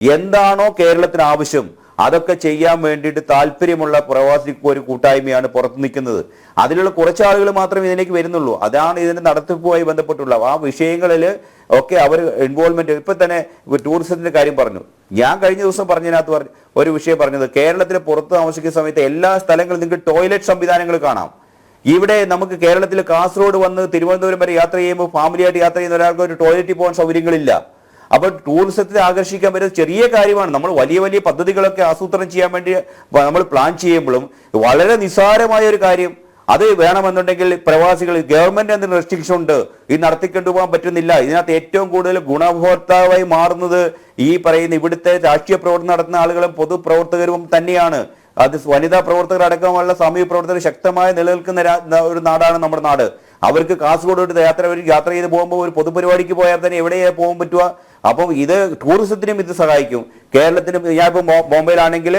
എന്താണോ കേരളത്തിന് ആവശ്യം അതൊക്കെ ചെയ്യാൻ വേണ്ടിയിട്ട് താല്പര്യമുള്ള പ്രവാസി ഒരു കൂട്ടായ്മയാണ് പുറത്തു നിൽക്കുന്നത്. അതിലുള്ള കുറച്ച് ആളുകൾ മാത്രമേ ഇതിലേക്ക് വരുന്നുള്ളൂ. അതാണ് ഇതിന്റെ നടത്തിപ്പുമായി ബന്ധപ്പെട്ടുള്ള ആ വിഷയങ്ങളിൽ ഒക്കെ അവർ ഇൻവോൾവ്മെന്റ്. ഇപ്പൊ തന്നെ ടൂറിസത്തിന്റെ കാര്യം പറഞ്ഞു. ഞാൻ കഴിഞ്ഞ ദിവസം പറഞ്ഞതിനകത്ത് ഒരു വിഷയം പറഞ്ഞത്, കേരളത്തിന് പുറത്ത് താമസിക്കുന്ന സമയത്ത് എല്ലാ സ്ഥലങ്ങളിലും നിങ്ങൾക്ക് ടോയ്ലറ്റ് സംവിധാനങ്ങൾ കാണാം. ഇവിടെ നമുക്ക് കേരളത്തിൽ കാസർഗോഡ് വന്ന് തിരുവനന്തപുരം വരെ യാത്ര ചെയ്യുമ്പോൾ ഫാമിലിയായിട്ട് യാത്ര ചെയ്യുന്ന ഒരാൾക്ക് ഒരു ടോയ്ലറ്റിൽ പോകാൻ സൗകര്യങ്ങളില്ല. അപ്പൊ ടൂറിസത്തെ ആകർഷിക്കാൻ പറ്റുന്ന ചെറിയ കാര്യമാണ്. നമ്മൾ വലിയ വലിയ പദ്ധതികളൊക്കെ ആസൂത്രണം ചെയ്യാൻ വേണ്ടി നമ്മൾ പ്ലാൻ ചെയ്യുമ്പോഴും വളരെ നിസ്സാരമായ ഒരു കാര്യം അത് വേണമെന്നുണ്ടെങ്കിൽ പ്രവാസികൾ ഗവൺമെന്റ് എന്തെങ്കിലും റെസ്ട്രിക്ഷൻ ഉണ്ട്, ഇത് നടത്തിക്കൊണ്ടു പോകാൻ പറ്റുന്നില്ല. ഇതിനകത്ത് ഏറ്റവും കൂടുതൽ ഗുണഭോക്താവായി മാറുന്നത് ഈ പറയുന്ന ഇവിടുത്തെ രാഷ്ട്രീയ പ്രവർത്തനം നടത്തുന്ന ആളുകളും പൊതുപ്രവർത്തകരും തന്നെയാണ്. അത് വനിതാ പ്രവർത്തകർ അടക്കമുള്ള സാമൂഹ്യ പ്രവർത്തകർ ശക്തമായി നിലനിൽക്കുന്ന ഒരു നാടാണ് നമ്മുടെ നാട്. അവർക്ക് കാസർഗോഡ് യാത്ര ചെയ്ത് പോകുമ്പോൾ ഒരു പൊതുപരിപാടിക്ക് പോയാൽ തന്നെ എവിടെയാ പോകാൻ പറ്റുക? അപ്പം ഇത് ടൂറിസത്തിനും ഇത് സഹായിക്കും. കേരളത്തിനും ഞാൻ ഇപ്പോൾ ബോംബെയിലാണെങ്കിൽ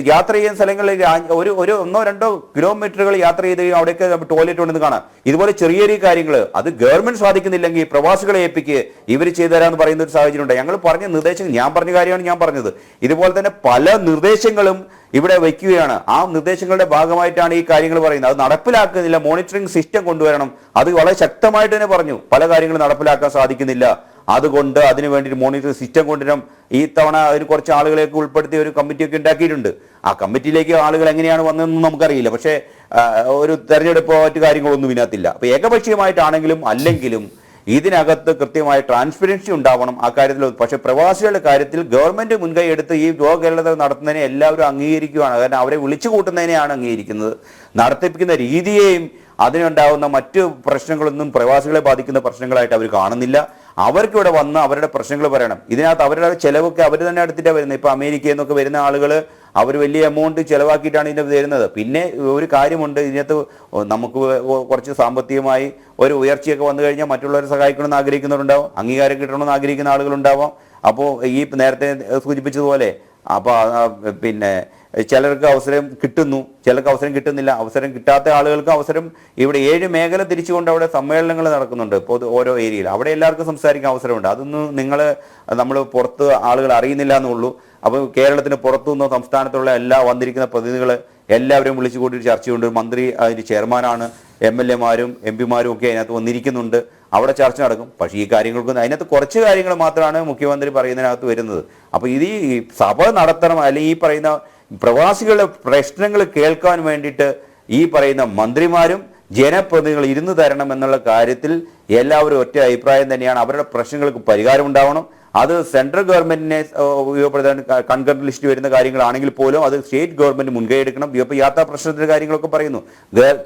യാത്ര ചെയ്യുന്ന സ്ഥലങ്ങളിൽ ഒരു 1-2 കിലോമീറ്ററുകൾ യാത്ര ചെയ്ത് അവിടെയൊക്കെ ടോയ്ലറ്റ് ഉണ്ടെന്ന് കാണാം. ഇതുപോലെ ചെറിയ ചെറിയ കാര്യങ്ങൾ അത് ഗവൺമെന്റ് സാധിക്കുന്നില്ലെങ്കിൽ പ്രവാസികളെ ഏൽപ്പിക്ക് ഇവർ ചെയ്തു തരാമെന്ന് പറയുന്ന ഒരു സാഹചര്യം ഉണ്ട്. ഞങ്ങൾ പറഞ്ഞ നിർദ്ദേശങ്ങൾ, ഞാൻ പറഞ്ഞ കാര്യമാണ് ഞാൻ പറഞ്ഞത്. ഇതുപോലെ തന്നെ പല നിർദ്ദേശങ്ങളും ഇവിടെ വയ്ക്കുകയാണ്. ആ നിർദ്ദേശങ്ങളുടെ ഭാഗമായിട്ടാണ് ഈ കാര്യങ്ങൾ പറയുന്നത്. അത് നടപ്പിലാക്കുന്നില്ല. മോണിറ്ററിംഗ് സിസ്റ്റം കൊണ്ടുവരണം. അത് വളരെ ശക്തമായിട്ട് തന്നെ പറഞ്ഞു. പല കാര്യങ്ങളും നടപ്പിലാക്കാൻ സാധിക്കുന്നില്ല. അതുകൊണ്ട് അതിനു വേണ്ടി മോണിറ്ററിംഗ് സിസ്റ്റം കൊണ്ടുവരണം. ഈ തവണ അതിന് കുറച്ച് ആളുകളെയൊക്കെ ഉൾപ്പെടുത്തി ഒരു കമ്മിറ്റിയൊക്കെ ഉണ്ടാക്കിയിട്ടുണ്ട്. ആ കമ്മിറ്റിയിലേക്ക് ആളുകൾ എങ്ങനെയാണ് വന്നതെന്ന് നമുക്കറിയില്ല. പക്ഷേ ഒരു തെരഞ്ഞെടുപ്പോ മറ്റു കാര്യങ്ങളൊന്നും ഇതിനകത്തില്ല. അപ്പൊ ഏകപക്ഷീയമായിട്ടാണെങ്കിലും അല്ലെങ്കിലും ഇതിനകത്ത് കൃത്യമായ ട്രാൻസ്പെറൻസി ഉണ്ടാവണം ആ കാര്യത്തിൽ. പക്ഷെ പ്രവാസികളുടെ കാര്യത്തിൽ ഗവൺമെന്റ് മുൻകൈ എടുത്ത് ഈ ഗോ കേരളത്തിൽ നടത്തുന്നതിനെ എല്ലാവരും അംഗീകരിക്കുകയാണ്. കാരണം അവരെ വിളിച്ചു കൂട്ടുന്നതിനെയാണ് അംഗീകരിക്കുന്നത്. നടത്തിപ്പിക്കുന്ന രീതിയെയും അതിനുണ്ടാകുന്ന മറ്റു പ്രശ്നങ്ങളൊന്നും പ്രവാസികളെ ബാധിക്കുന്ന പ്രശ്നങ്ങളായിട്ട് അവർ കാണുന്നില്ല. അവർക്ക് ഇവിടെ വന്ന് അവരുടെ പ്രശ്നങ്ങൾ പറയണം. ഇതിനകത്ത് അവരുടെ ചെലവൊക്കെ അവർ തന്നെ എടുത്തിട്ടാണ് വരുന്നത്. ഇപ്പൊ അമേരിക്കയിൽ നിന്നൊക്കെ വരുന്ന ആളുകൾ അവർ വലിയ എമൗണ്ട് ചെലവാക്കിയിട്ടാണ് ഇതിൻ്റെ വരുന്നത്. പിന്നെ ഒരു കാര്യമുണ്ട്, ഇതിനകത്ത് നമുക്ക് കുറച്ച് സാമ്പത്തികമായി ഒരു ഉയർച്ചയൊക്കെ വന്നു കഴിഞ്ഞാൽ മറ്റുള്ളവരെ സഹായിക്കണമെന്ന് ആഗ്രഹിക്കുന്നവരുണ്ടാവും, അംഗീകാരം കിട്ടണമെന്ന് ആഗ്രഹിക്കുന്ന ആളുകളുണ്ടാവാം. അപ്പോൾ ഈ നേരത്തെ സൂചിപ്പിച്ചതുപോലെ അപ്പോൾ പിന്നെ ചിലർക്ക് അവസരം കിട്ടുന്നു, ചിലർക്ക് അവസരം കിട്ടുന്നില്ല. അവസരം കിട്ടാത്ത ആളുകൾക്ക് അവസരം ഇവിടെ 7 മേഖല തിരിച്ചുകൊണ്ട് അവിടെ സമ്മേളനങ്ങൾ നടക്കുന്നുണ്ട് ഓരോ ഏരിയയിൽ. അവിടെ എല്ലാവർക്കും സംസാരിക്കാൻ അവസരമുണ്ട്. അതൊന്നും നമ്മൾ പുറത്ത് ആളുകൾ അറിയുന്നില്ല എന്നുള്ളൂ. അപ്പോൾ കേരളത്തിന് പുറത്തുനിന്നോ സംസ്ഥാനത്തുള്ള എല്ലാ വന്നിരിക്കുന്ന പ്രതിനിധികൾ എല്ലാവരും വിളിച്ചു കൂട്ടി ചർച്ചയുണ്ട്. മന്ത്രി അതിന് ചെയർമാനാണ്, MLA മാരും MP മാരും ഒക്കെ അതിനകത്ത് വന്നിരിക്കുന്നുണ്ട്. അവിടെ ചർച്ച നടക്കും. പക്ഷേ ഈ കാര്യങ്ങൾക്കൊന്നും അതിനകത്ത് കുറച്ച് കാര്യങ്ങൾ മാത്രമാണ് മുഖ്യമന്ത്രി പറയുന്നതിനകത്ത് വരുന്നത്. അപ്പോൾ ഇത് ഈ സഭ നടത്തണം, അല്ലെങ്കിൽ ഈ പറയുന്ന പ്രവാസികളുടെ പ്രശ്നങ്ങൾ കേൾക്കാൻ വേണ്ടിയിട്ട് ഈ പറയുന്ന മന്ത്രിമാരും ജനപ്രതിനിധികൾ ഇരുന്ന് തരണം എന്നുള്ള കാര്യത്തിൽ എല്ലാവരും ഒറ്റ അഭിപ്രായം തന്നെയാണ്. അവരുടെ പ്രശ്നങ്ങൾക്ക് പരിഹാരം ഉണ്ടാവണം. അത് സെൻട്രൽ ഗവൺമെന്റിനെ ഉപയോഗപ്പെടുത്താൻ കൺകറന്റ് ലിസ്റ്റ് വരുന്ന കാര്യങ്ങളാണെങ്കിൽ പോലും അത് സ്റ്റേറ്റ് ഗവൺമെന്റ് മുൻകൈ എടുക്കണം. ഇപ്പോൾ യാത്രാ പ്രശ്നത്തിന്റെ കാര്യങ്ങളൊക്കെ പറയുന്നു.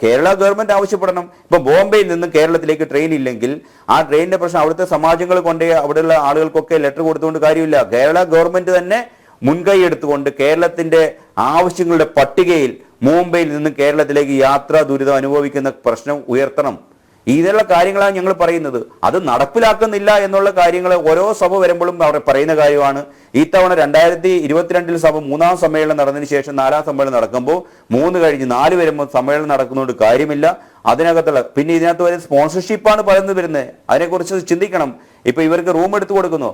കേരള ഗവൺമെന്റ് ആവശ്യപ്പെടണം. ഇപ്പൊ ബോംബെയിൽ നിന്ന് കേരളത്തിലേക്ക് ട്രെയിൻ ഇല്ലെങ്കിൽ ആ ട്രെയിനിന്റെ പ്രശ്നം അവിടുത്തെ സമാജങ്ങൾ കൊണ്ടേ അവിടെയുള്ള ആളുകൾക്കൊക്കെ ലെറ്റർ കൊടുത്തുകൊണ്ട് കാര്യമില്ല. കേരള ഗവൺമെന്റ് തന്നെ മുൻകൈ എടുത്തുകൊണ്ട് കേരളത്തിന്റെ ആവശ്യങ്ങളുടെ പട്ടികയിൽ മുംബൈയിൽ നിന്ന് കേരളത്തിലേക്ക് യാത്രാ ദുരിതം അനുഭവിക്കുന്ന പ്രശ്നം ഉയർത്തണം. ഇതുള്ള കാര്യങ്ങളാണ് ഞങ്ങൾ പറയുന്നത്. അത് നടപ്പിലാക്കുന്നില്ല എന്നുള്ള കാര്യങ്ങൾ ഓരോ സഭ വരുമ്പോഴും അവർ പറയുന്ന കാര്യമാണ്. ഇത്തവണ 2022 സഭ 3ാം സമ്മേളനം നടന്നതിന് ശേഷം 4ാം സമ്മേളനം നടക്കുമ്പോൾ 3 കഴിഞ്ഞ് 4 വരുമ്പോൾ സമ്മേളനം നടക്കുന്നതുകൊണ്ട് കാര്യമില്ല. അതിനകത്തുള്ള പിന്നെ ഇതിനകത്ത് വരെ സ്പോൺസർഷിപ്പാണ് പറയുന്നത് വരുന്നത്. അതിനെക്കുറിച്ച് ചിന്തിക്കണം. ഇപ്പൊ ഇവർക്ക് റൂം എടുത്തു കൊടുക്കുന്നു.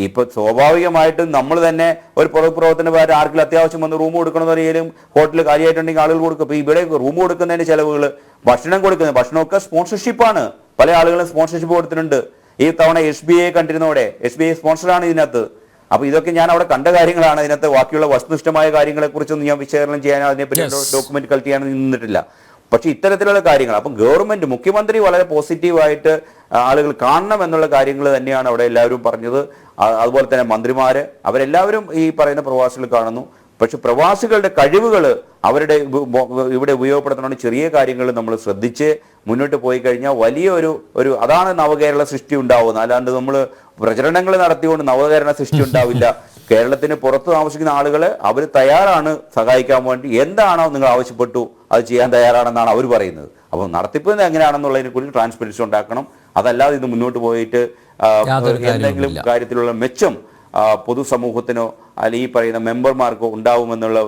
ഇപ്പൊ സ്വാഭാവികമായിട്ടും നമ്മൾ തന്നെ ഒരു പൊതുപ്രവർത്തനക്കാർ ആർക്കും അത്യാവശ്യം വന്ന് റൂം കൊടുക്കണമെന്ന് അറിയാലും ഹോട്ടൽ കാര്യമായിട്ടുണ്ടെങ്കിൽ ആളുകൾ കൊടുക്കും. ഇപ്പൊ ഇവിടെ റൂം കൊടുക്കുന്നതിന്റെ ചെലവുകൾ, ഭക്ഷണം കൊടുക്കുന്നത്, ഭക്ഷണമൊക്കെ സ്പോൺസർഷിപ്പാണ്. പല ആളുകളും സ്പോൺസർഷിപ്പ് കൊടുത്തിട്ടുണ്ട്. ഈ തവണ SBI കണ്ടിരുന്നോടെ SBI സ്പോൺസറാണ് ഇതിനകത്ത്. അപ്പൊ ഇതൊക്കെ ഞാൻ അവിടെ കണ്ട കാര്യങ്ങളാണ്. ഇതിനകത്ത് ബാക്കിയുള്ള വസ്തുനിഷ്ഠമായ കാര്യങ്ങളെ കുറിച്ചൊന്നും ഞാൻ വിശകലനം ചെയ്യാൻ അതിനെപ്പറ്റി ഡോക്യുമെന്റ് കളക്ട് ചെയ്യാൻ നിന്നിട്ടില്ല. പക്ഷെ ഇത്തരത്തിലുള്ള കാര്യങ്ങൾ അപ്പം ഗവൺമെന്റ്, മുഖ്യമന്ത്രി വളരെ പോസിറ്റീവായിട്ട് ആളുകൾ കാണണം എന്നുള്ള കാര്യങ്ങൾ തന്നെയാണ് അവിടെ എല്ലാവരും പറഞ്ഞത്. അതുപോലെ തന്നെ മന്ത്രിമാര് അവരെല്ലാവരും ഈ പറയുന്ന പ്രവാസികൾ കാണുന്നു. പക്ഷെ പ്രവാസികളുടെ കഴിവുകൾ അവരുടെ ഇവിടെ ഉപയോഗപ്പെടുത്തണമെങ്കിൽ ചെറിയ കാര്യങ്ങൾ നമ്മൾ ശ്രദ്ധിച്ച് മുന്നോട്ട് പോയി കഴിഞ്ഞാൽ വലിയ ഒരു അതാണ് നവകേരള സൃഷ്ടി ഉണ്ടാവുന്നത്. അല്ലാണ്ട് നമ്മൾ പ്രചരണങ്ങൾ നടത്തിക്കൊണ്ട് നവകേരള സൃഷ്ടി ഉണ്ടാവില്ല. കേരളത്തിന് പുറത്ത് താമസിക്കുന്ന ആളുകൾ അവർ തയ്യാറാണ് സഹായിക്കാൻ വേണ്ടി. എന്താണോ നിങ്ങൾ ആവശ്യപ്പെട്ടു അത് ചെയ്യാൻ തയ്യാറാണെന്നാണ് അവർ പറയുന്നത്. അപ്പോൾ നടത്തിപ്പ് എങ്ങനെയാണെന്നുള്ളതിനെ കുറിച്ച് ട്രാൻസ്പെറൻസി ഉണ്ടാക്കണം. അതല്ലാതെ ഇത് മുന്നോട്ട് പോയിട്ട് എന്തെങ്കിലും കാര്യത്തിലുള്ള മെച്ചം പൊതുസമൂഹത്തിനോ അല്ലെങ്കിൽ ഈ പറയുന്ന മെമ്പർമാർക്കോ ഉണ്ടാവുമെന്നുള്ള